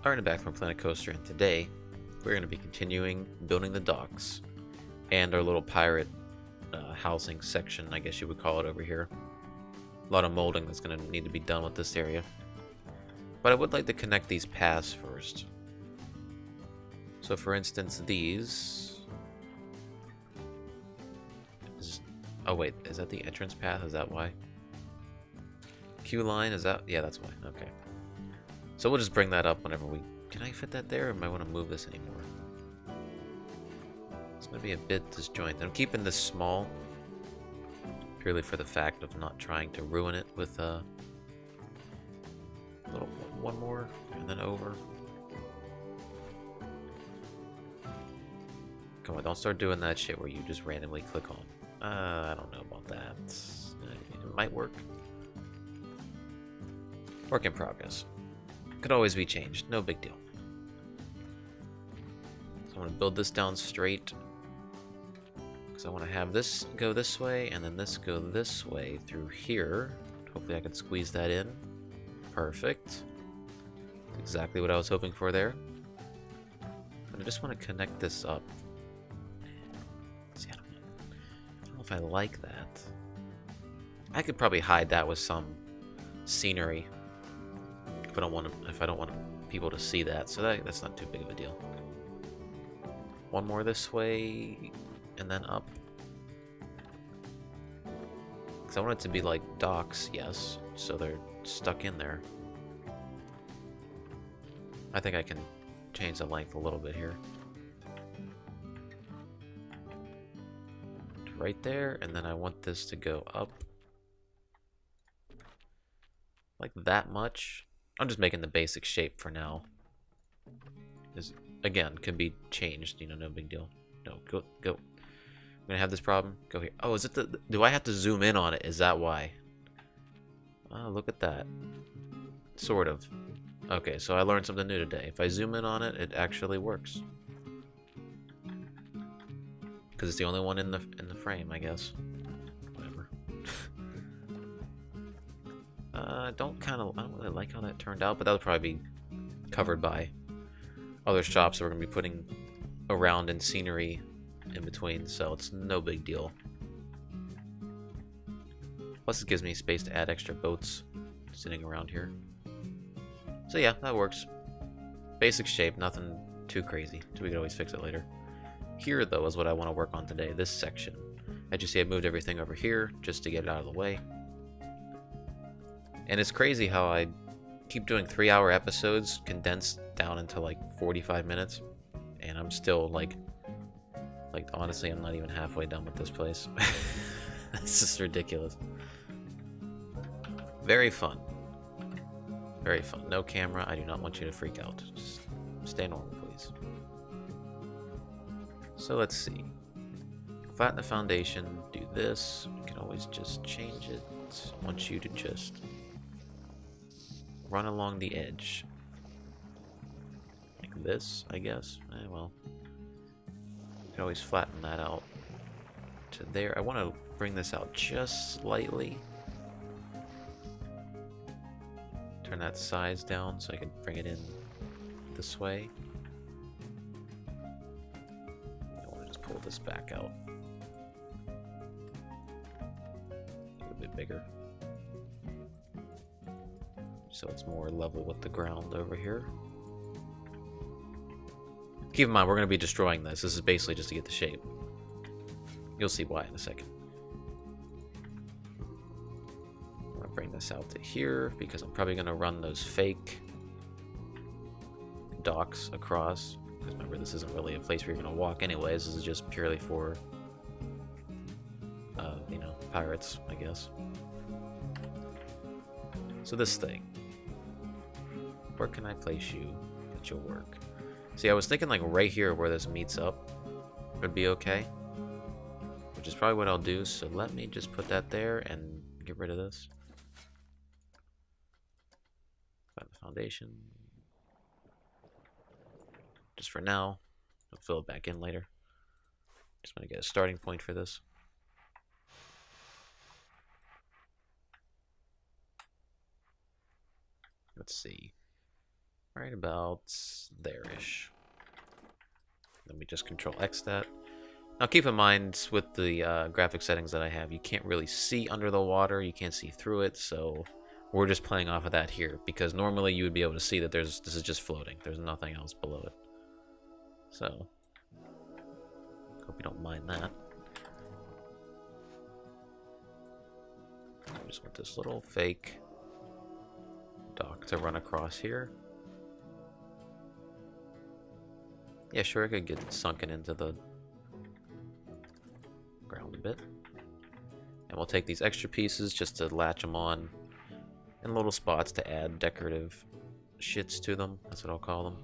Alright, back from Planet Coaster, and today we're going to be continuing building the docks and our little pirate housing section, I guess you would call it, over here. A lot of molding that's going to need to be done with this area. But I would like to connect these paths first. So for instance, these... Oh wait, is that the entrance path? Is that why? Q line, is that? Yeah, that's why. Okay. So we'll just bring that up whenever we... Can I fit that there, or am I want to move this anymore? It's going to be a bit disjointed. I'm keeping this small, purely for the fact of not trying to ruin it with a little one more, and then over. Come on, don't start doing that shit where you just randomly click on. I don't know about that. It might work. Work in progress. Could always be changed. No big deal. So I'm going to build this down straight. Because I want to have this go this way, and then this go this way through here. Hopefully I can squeeze that in. Perfect. Exactly what I was hoping for there. And I just want to connect this up. See, I don't know if I like that. I could probably hide that with some scenery. If I don't want people to see that, so that's not too big of a deal. One more this way, and then up. Because I want it to be like docks, yes, so they're stuck in there. I think I can change the length a little bit here. Right there, and then I want this to go up. Like that much. I'm just making the basic shape for now. This, again, can be changed, you know, no big deal. No, go. I'm gonna have this problem. Go here. Oh, is it the... Do I have to zoom in on it? Is that why? Oh, look at that. Sort of. Okay, so I learned something new today. If I zoom in on it, it actually works. Because it's the only one in the frame, I guess. Whatever. I don't really like how that turned out, but that'll probably be covered by other shops that we're going to be putting around in scenery in between, so it's no big deal. Plus it gives me space to add extra boats sitting around here. So yeah, that works. Basic shape, nothing too crazy, so we can always fix it later. Here, though, is what I want to work on today, this section. As you see, I moved everything over here just to get it out of the way. And it's crazy how I keep doing 3-hour episodes condensed down into like 45 minutes. And I'm still like honestly, I'm not even halfway done with this place. It's just ridiculous. Very fun. Very fun. No camera. I do not want you to freak out. Just stay normal, please. So let's see. Flatten the foundation. Do this. You can always just change it. I want you to just run along the edge. Like this, I guess. Well. You can always flatten that out to there. I want to bring this out just slightly. Turn that size down so I can bring it in this way. I want to just pull this back out. A little bit bigger. So it's more level with the ground over here. Keep in mind, we're going to be destroying this. This is basically just to get the shape. You'll see why in a second. I'm going to bring this out to here because I'm probably going to run those fake docks across. Because remember, this isn't really a place where you're going to walk anyways. This is just purely for, you know, pirates, I guess. So this thing. Where can I place you that you'll work? See, I was thinking like right here where this meets up would be okay. Which is probably what I'll do, so let me just put that there and get rid of this. Put the foundation. Just for now. I'll fill it back in later. Just want to get a starting point for this. Let's see. right about there-ish. Let me just Control X that. Now keep in mind, with the graphic settings that I have, you can't really see under the water, you can't see through it, so we're just playing off of that here, because normally you would be able to see that this is just floating. There's nothing else below it. So, hope you don't mind that. I just want this little fake dock to run across here. Yeah, sure, I could get sunken into the ground a bit. And we'll take these extra pieces just to latch them on in little spots to add decorative shits to them. That's what I'll call them.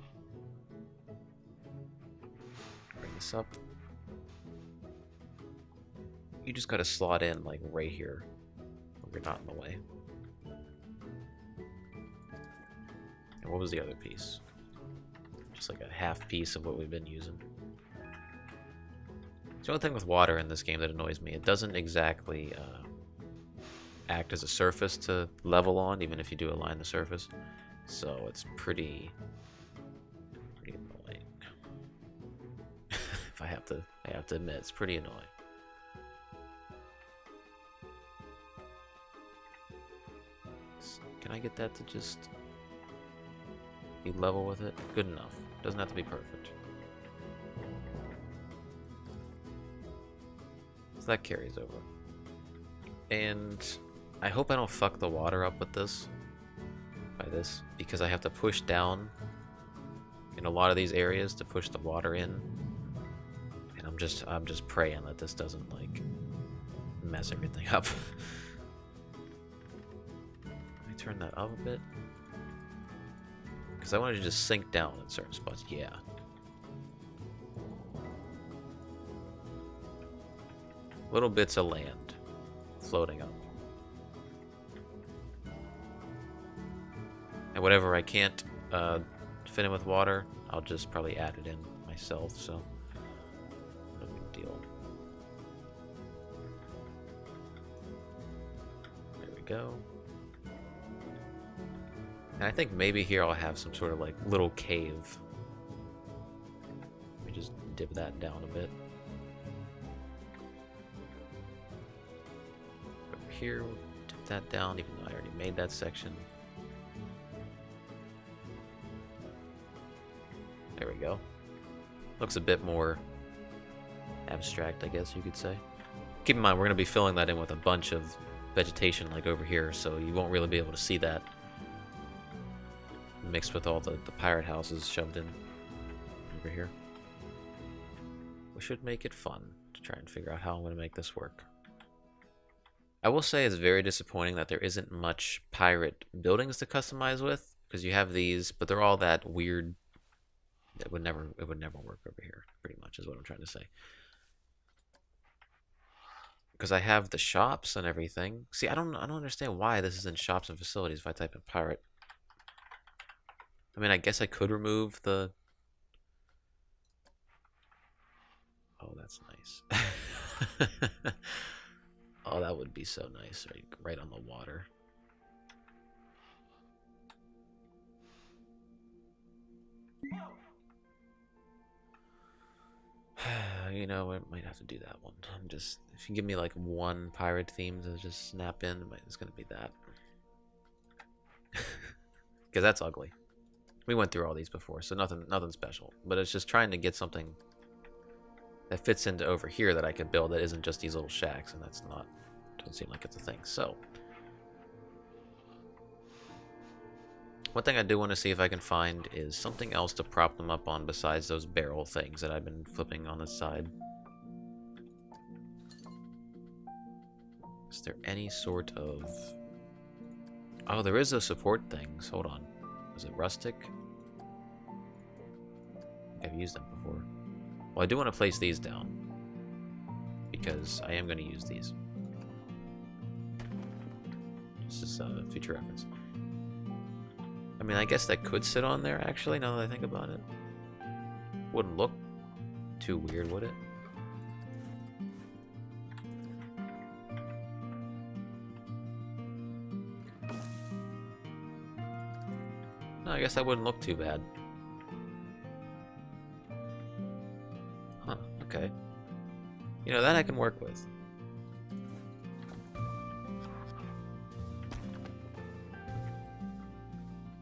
Bring this up. You just gotta slot in like right here, where you're not in the way. And what was the other piece? Just like a half piece of what we've been using. The only thing with water in this game that annoys me, it doesn't exactly act as a surface to level on, even if you do align the surface. So it's pretty annoying. If I have to admit, it's pretty annoying. So can I get that to just be level with it? Good enough. Doesn't have to be perfect. So that carries over. And I hope I don't fuck the water up with this. By this. Because I have to push down in a lot of these areas to push the water in. And I'm just praying that this doesn't like mess everything up. Let me turn that up a bit. Because I want it to just sink down in certain spots. Yeah. Little bits of land floating up. And whatever I can't fit in with water, I'll just probably add it in myself, so no big deal. There we go. And I think maybe here I'll have some sort of like little cave. Let me just dip that down a bit. Over here, we'll dip that down, even though I already made that section. There we go. Looks a bit more abstract, I guess you could say. Keep in mind, we're going to be filling that in with a bunch of vegetation like over here, so you won't really be able to see that mixed with all the pirate houses shoved in over here. We should make it fun to try and figure out how I'm going to make this work. I will say it's very disappointing that there isn't much pirate buildings to customize with, because you have these, but they're all that weird. It would never work over here, pretty much, is what I'm trying to say. Because I have the shops and everything. See, I don't understand why this is in shops and facilities if I type in pirate. I mean, I guess I could remove the... Oh, that's nice. Oh, that would be so nice, right on the water. You know, I might have to do that one. If you give me like one pirate theme to just snap in, it's gonna be that. Because that's ugly. We went through all these before, so nothing special. But it's just trying to get something that fits into over here that I could build that isn't just these little shacks, and doesn't seem like it's a thing. So, one thing I do want to see if I can find is something else to prop them up on besides those barrel things that I've been flipping on the side. Is there any sort of... Oh, there is those support things. Hold on. Is it rustic? I think I've used them before. Well, I do want to place these down, because I am going to use these. This is future reference. I mean, I guess that could sit on there, actually, now that I think about it. Wouldn't look too weird, would it? I guess that wouldn't look too bad. Huh, okay. You know, that I can work with.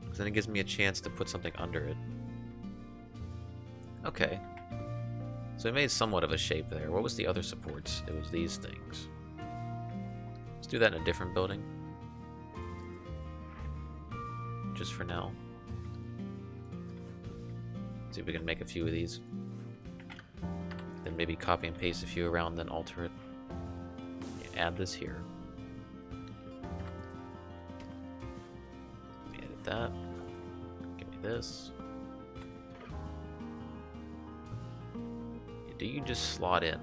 Because then it gives me a chance to put something under it. Okay. So it made somewhat of a shape there. What was the other supports? It was these things. Let's do that in a different building. Just for now. See if we can make a few of these. Then maybe copy and paste a few around, then alter it. Add this here. Edit that. Give me this. Do you just slot in,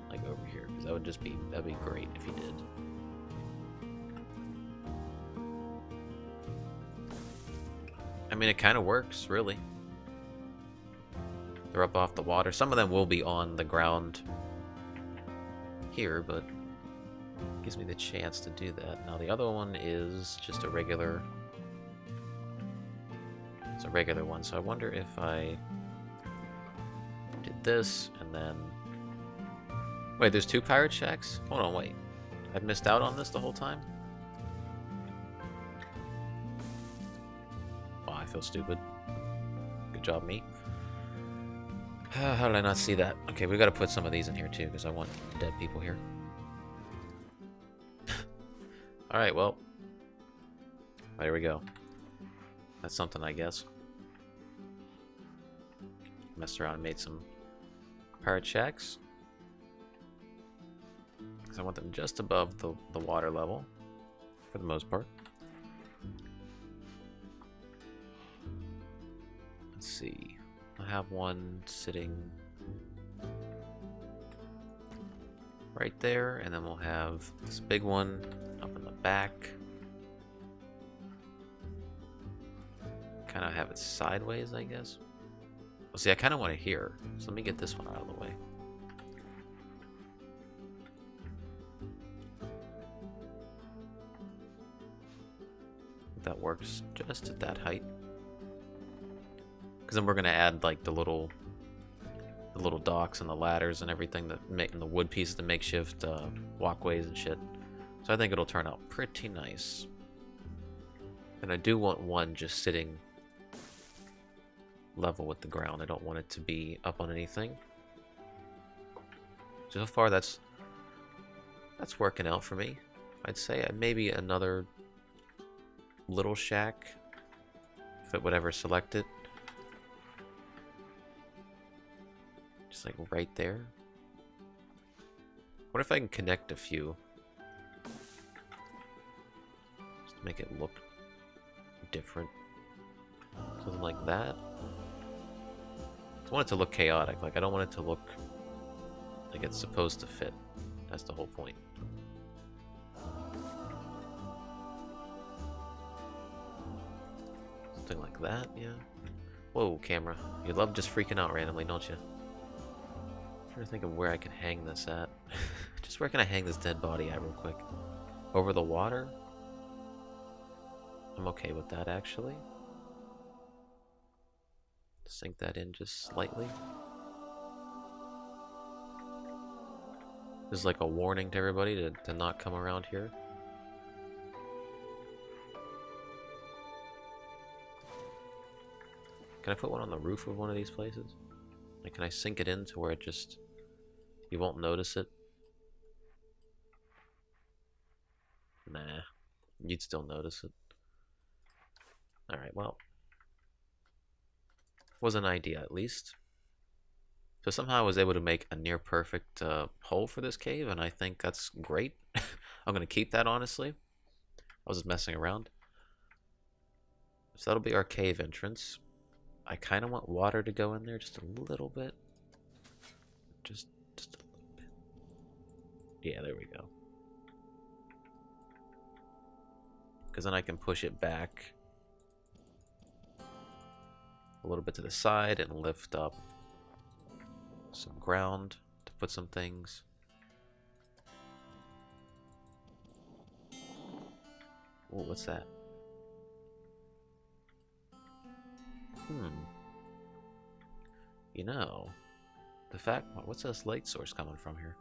like over here? Because that would just be, that'd be great if you did. I mean, it kind of works, really. They're up off the water. Some of them will be on the ground here, but it gives me the chance to do that. Now, the other one is just a regular... It's a regular one, so I wonder if I did this, and then... Wait, there's 2 pirate shacks? Hold on, wait. I've missed out on this the whole time? Oh, I feel stupid. Good job, me. How did I not see that? Okay, we gotta put some of these in here too, because I want dead people here. Alright, well. There we go. That's something, I guess. Messed around and made some pirate shacks. Because I want them just above the water level, for the most part. Let's see. I have one sitting right there, and then we'll have this big one up in the back. Kind of have it sideways, I guess. Well, see, I kind of want it here, so let me get this one out of the way. That works just at that height. Because then we're gonna add like the little docks and the ladders and everything that make the wood pieces, the makeshift walkways and shit. So I think it'll turn out pretty nice. And I do want one just sitting level with the ground. I don't want it to be up on anything. So far that's working out for me. I'd say maybe another little shack if it would ever select it. Just like right there. What if I can connect a few? Just to make it look different. Something like that. I want it to look chaotic. Like, I don't want it to look like it's supposed to fit. That's the whole point. Something like that, yeah. Whoa, camera. You love just freaking out randomly, don't you? I'm trying to think of where I can hang this at. Just where can I hang this dead body at real quick? Over the water? I'm okay with that, actually. Sink that in just slightly. This is like a warning to everybody to not come around here. Can I put one on the roof of one of these places? Like, can I sink it in to where it just... you won't notice it? Nah. You'd still notice it. Alright, well. Was an idea, at least. So somehow I was able to make a near perfect hole for this cave, and I think that's great. I'm going to keep that, honestly. I was just messing around. So that'll be our cave entrance. I kind of want water to go in there just a little bit. Just a little bit. Yeah, there we go. Because then I can push it back a little bit to the side and lift up some ground to put some things. Oh, what's that? You know, the fact... What's this light source coming from here?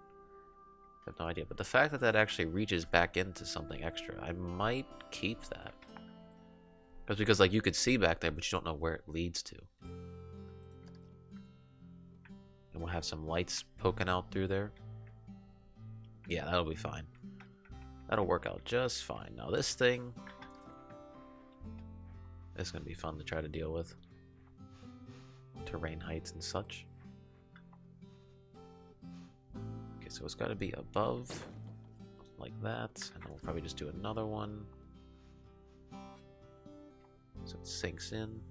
I have no idea. But the fact that that actually reaches back into something extra, I might keep that. That's because, like, you could see back there, but you don't know where it leads to. And we'll have some lights poking out through there. Yeah, that'll be fine. That'll work out just fine. Now this thing... It's going to be fun to try to deal with. Terrain heights and such. Okay, so it's got to be above, like that, and then we'll probably just do another one. So it sinks in.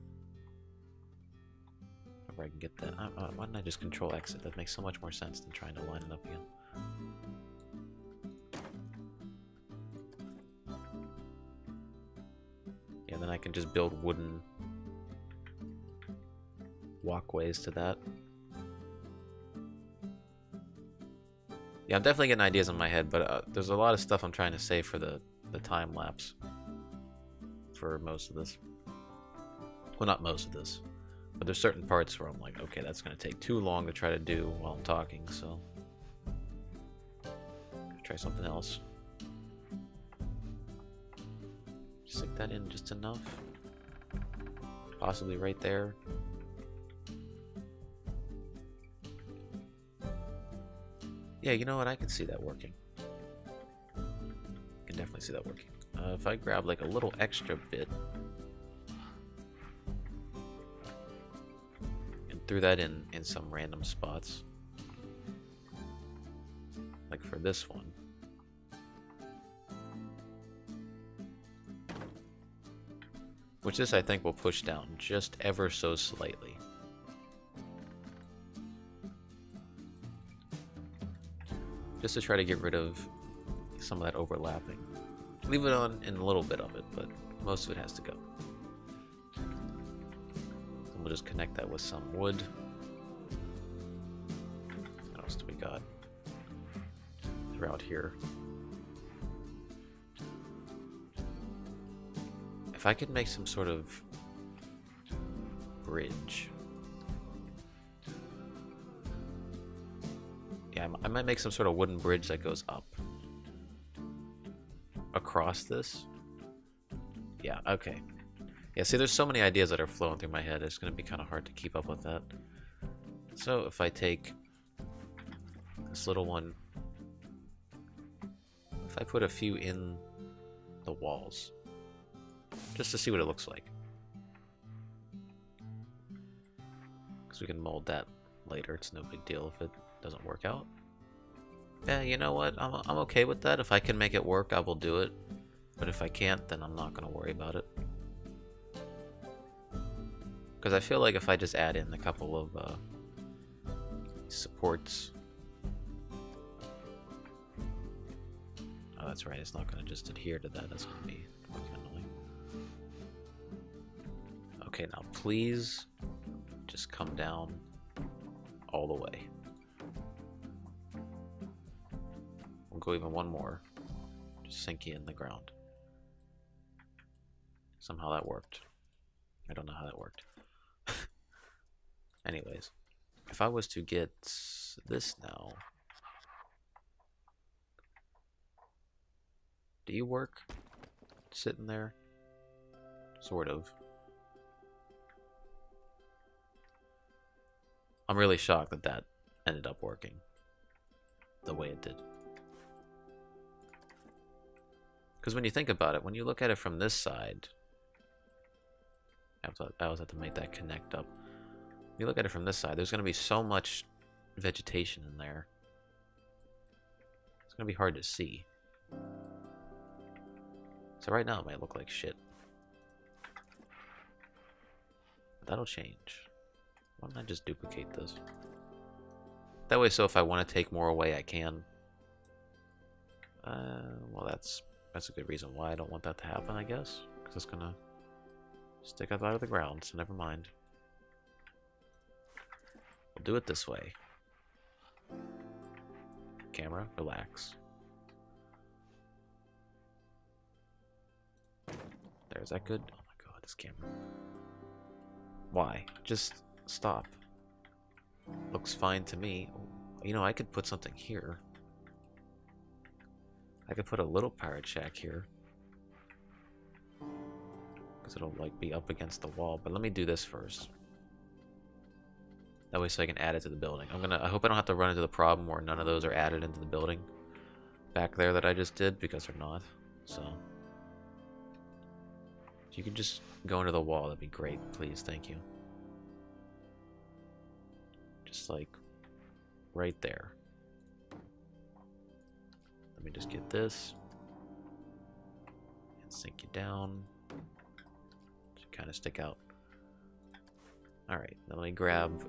If I can get that. Why didn't I just control exit? That makes so much more sense than trying to line it up again. Yeah, then I can just build wooden walkways to that. Yeah, I'm definitely getting ideas in my head, but there's a lot of stuff I'm trying to save for the time lapse for most of this. Well, not most of this, but there's certain parts where I'm like, okay, that's going to take too long to try to do while I'm talking, so try something else. Sink that in just enough. Possibly right there. Yeah, you know what? I can see that working. I can definitely see that working. If I grab like a little extra bit and threw that in some random spots, like for this one. Which this I think will push down just ever so slightly. Just to try to get rid of some of that overlapping. Leave it on in a little bit of it, but most of it has to go. And we'll just connect that with some wood. What else do we got throughout here? If I could make some sort of bridge. Yeah, I might make some sort of wooden bridge that goes up across this. Yeah, okay. Yeah, see, there's so many ideas that are flowing through my head. It's going to be kind of hard to keep up with that. So if I take this little one, if I put a few in the walls, just to see what it looks like. Because we can mold that later. It's no big deal if it doesn't work out. Yeah, you know what? I'm okay with that. If I can make it work, I will do it. But if I can't, then I'm not going to worry about it. Because I feel like if I just add in a couple of supports... Oh, that's right. It's not going to just adhere to that. That's going to be annoying. Okay, now please just come down all the way. We'll go even one more. Just sink you in the ground. Somehow that worked. I don't know how that worked. Anyways, if I was to get this now, do you work? Sitting there? Sort of. I'm really shocked that that ended up working the way it did. Because when you think about it, when you look at it from this side, I always have to make that connect up. When you look at it from this side, there's going to be so much vegetation in there. It's going to be hard to see. So right now it might look like shit. But that'll change. Why don't I just duplicate this? That way, so if I want to take more away, I can. Well, that's a good reason why I don't want that to happen, I guess. Because it's gonna stick up out of the ground, so never mind. We'll do it this way. Camera, relax. There, is that good? Oh my god, this camera. Why? Just stop. Looks fine to me. You know, I could put something here. I could put a little pirate shack here. Because it'll, like, be up against the wall. But let me do this first. That way so I can add it to the building. I hope I don't have to run into the problem where none of those are added into the building back there that I just did, because they're not. So if you could just go into the wall, that'd be great, please. Thank you. Just like right there. Let me just get this and sink you down. Should kind of stick out. Alright, now let me grab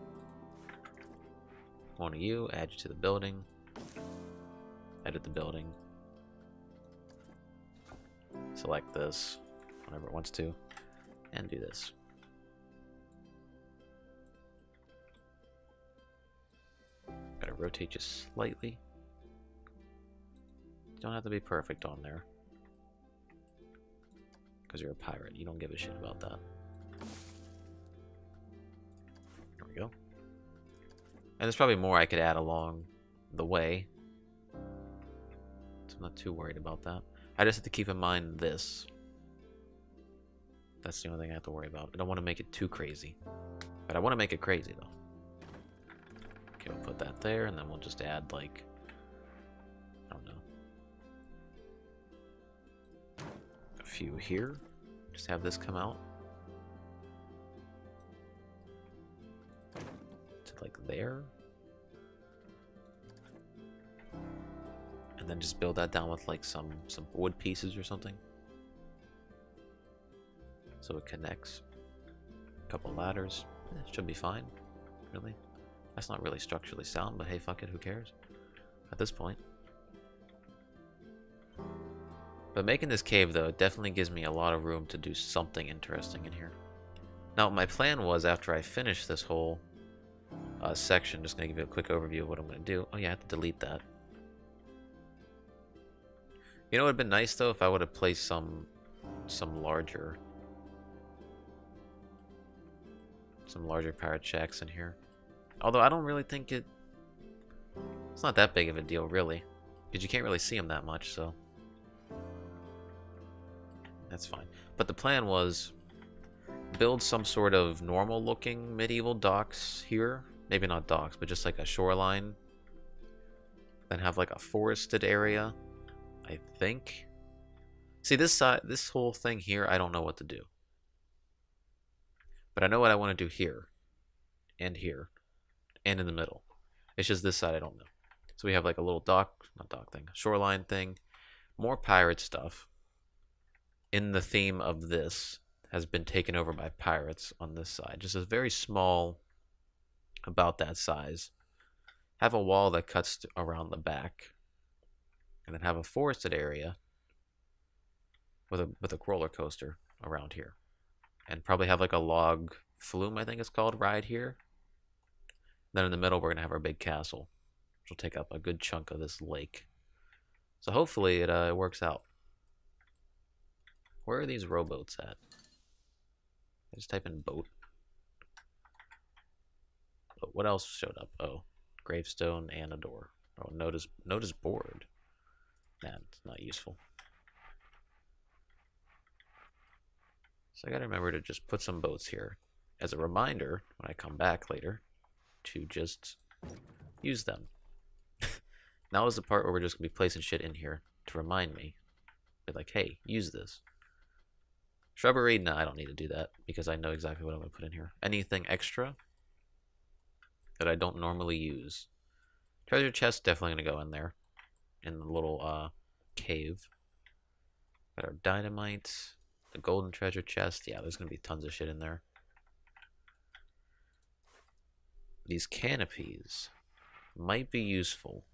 one of you, add you to the building, edit the building, select this whenever it wants to, and do this. Gotta rotate you slightly. Don't have to be perfect on there, because you're a pirate. You don't give a shit about that. There we go. And there's probably more I could add along the way, so I'm not too worried about that. I just have to keep in mind this. That's the only thing I have to worry about. I don't want to make it too crazy, but I want to make it crazy though. Okay, we'll put that there, and then we'll just add, like, I don't know, a few here. Just have this come out to, like, there. And then just build that down with, like, some wood pieces or something, so it connects. A couple ladders. Should be fine, really. That's not really structurally sound, but hey, fuck it, who cares at this point. But making this cave, though, it definitely gives me a lot of room to do something interesting in here. Now, my plan was, after I finish this whole section, just going to give you a quick overview of what I'm going to do. Oh yeah, I have to delete that. You know what would have been nice, though, if I would have placed some larger pirate shacks in here. Although I don't really think it's not that big of a deal, really, because you can't really see them that much, so that's fine. But the plan was build some sort of normal looking medieval docks here. Maybe not docks, but just like a shoreline. Then have like a forested area, I think. See, this side, this whole thing here, I don't know what to do. But I know what I want to do here, and in the middle. It's just this side I don't know. So we have like a little shoreline thing. More pirate stuff. In the theme of this, has been taken over by pirates on this side. Just a very small, about that size. Have a wall that cuts around the back. And then have a forested area with a roller coaster around here. And probably have like a log flume, I think it's called, ride here. Then in the middle, we're going to have our big castle, which will take up a good chunk of this lake. So hopefully it works out. Where are these rowboats at? I just type in boat. Oh, what else showed up? Oh, gravestone and a door. Oh, notice board. That's not useful. So I gotta remember to just put some boats here as a reminder when I come back later to just use them. Now is the part where we're just gonna be placing shit in here to remind me. Be like, hey, use this. Shrubbery, no, I don't need to do that because I know exactly what I'm gonna put in here. Anything extra that I don't normally use. Treasure chest, definitely gonna go in there. In the little cave. Got our dynamite. The golden treasure chest. Yeah, there's gonna be tons of shit in there. These canopies might be useful.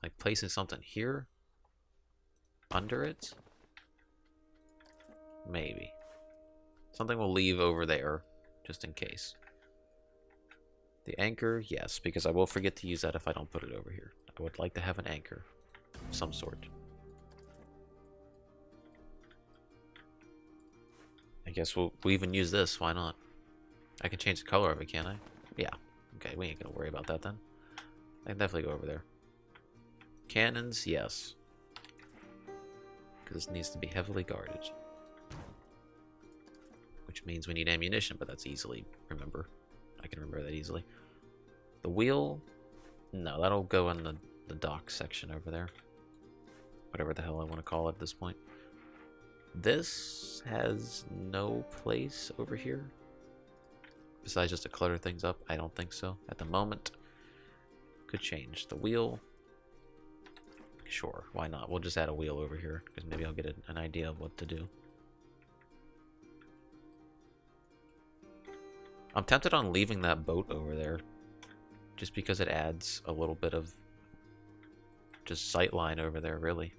Like placing something here under it? Maybe. Something we'll leave over there just in case. The anchor, yes, because I will forget to use that if I don't put it over here. I would like to have an anchor of some sort. I guess we'll even use this. Why not? I can change the color of it, can't I? Yeah. Okay, we ain't gonna worry about that then. I can definitely go over there. Cannons, yes. Because this needs to be heavily guarded. Which means we need ammunition, but that's easily remember. I can remember that easily. The wheel, no, that'll go in the dock section over there. Whatever the hell I want to call it at this point. This has no place over here. Besides just to clutter things up, I don't think so. At the moment, could change. The wheel, sure, why not? We'll just add a wheel over here, because maybe I'll get an idea of what to do. I'm tempted on leaving that boat over there, just because it adds a little bit of just sight line over there, really.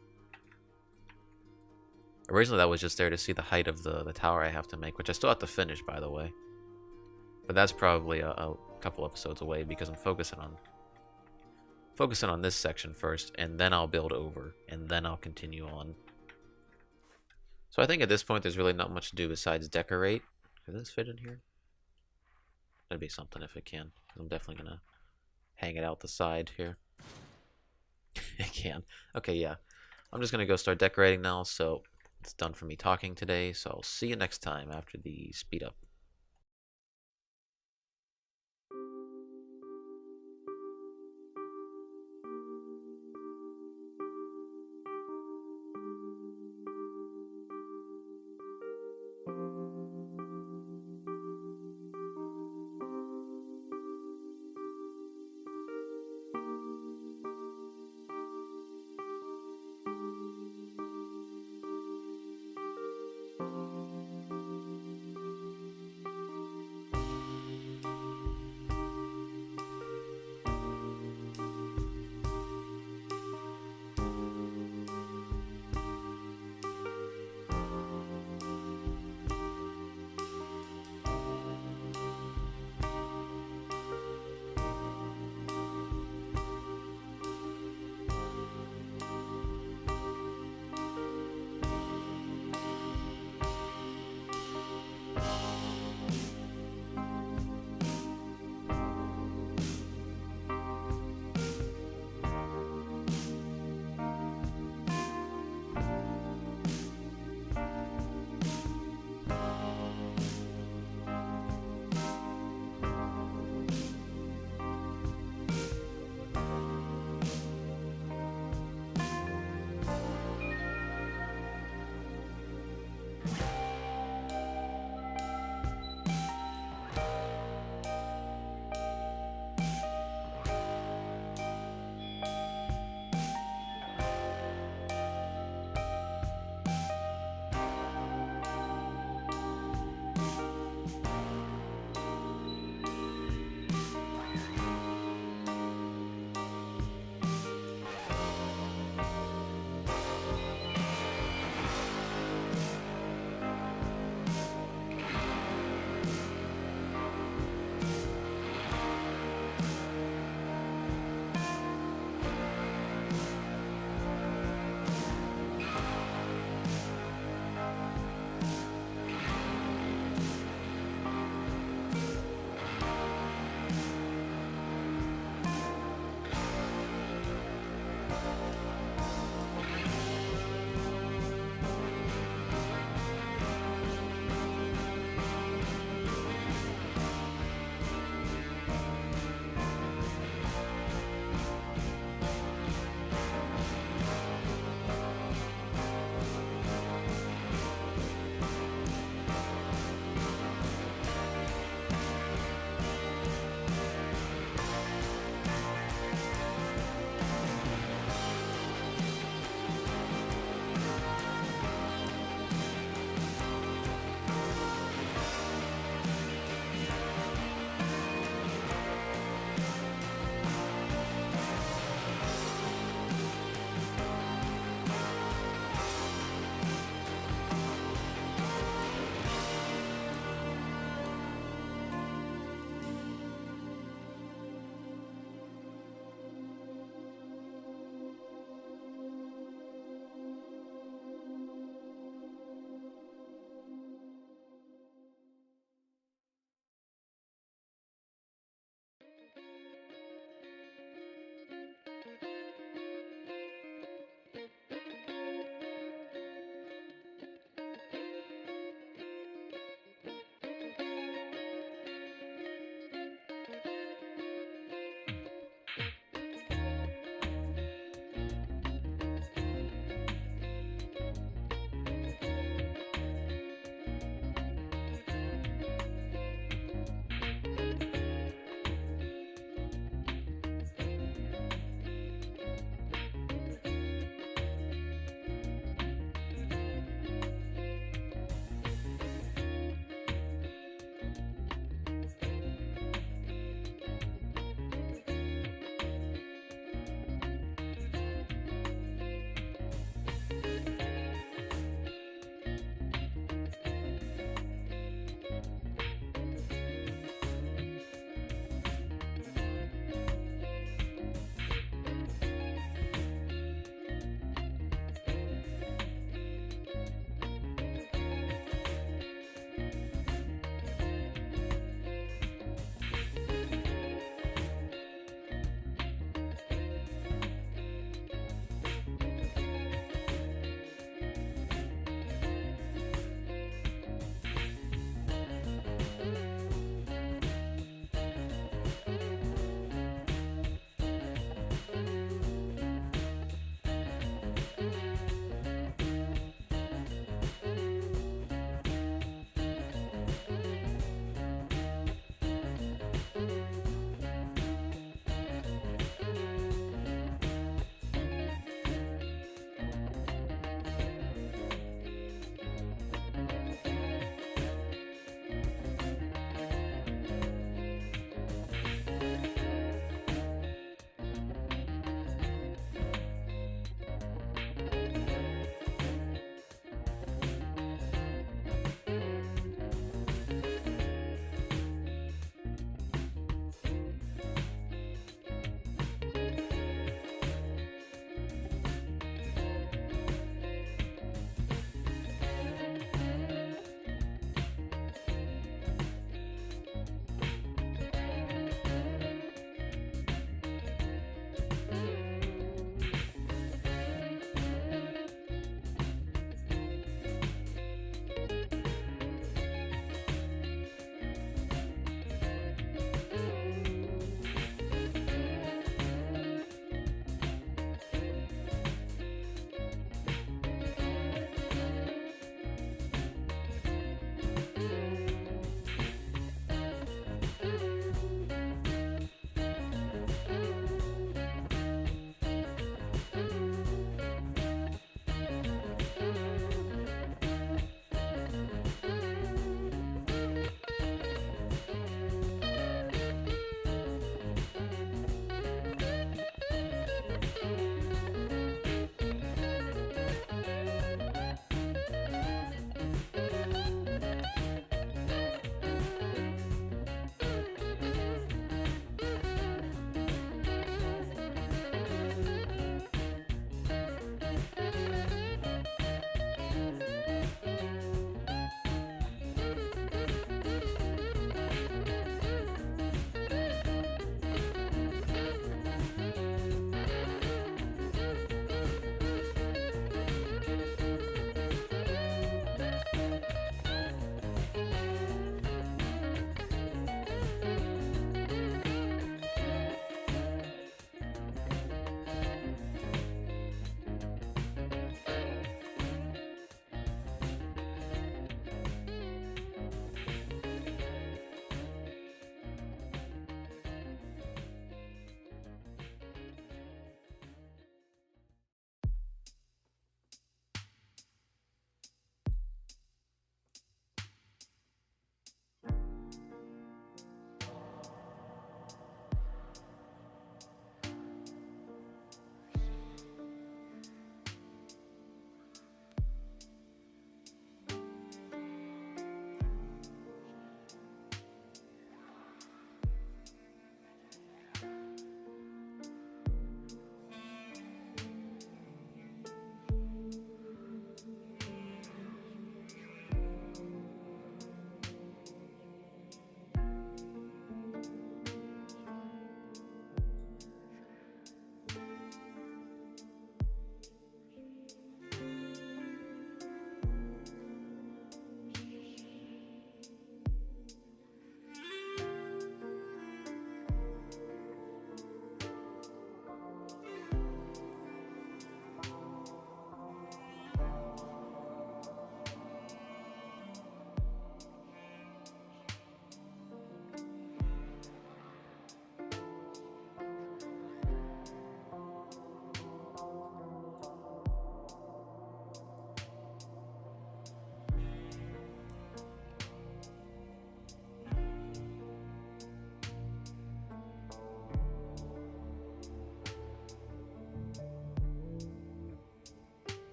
Originally that was just there to see the height of the tower I have to make, which I still have to finish, by the way. But that's probably a couple episodes away, because I'm focusing on this section first, and then I'll build over, and then I'll continue on. So I think at this point there's really not much to do besides decorate. Can this fit in here? That'd be something if it can. I'm definitely gonna hang it out the side here. It can. Okay, yeah. I'm just gonna go start decorating now, so it's done for me talking today, so I'll see you next time after the speed up.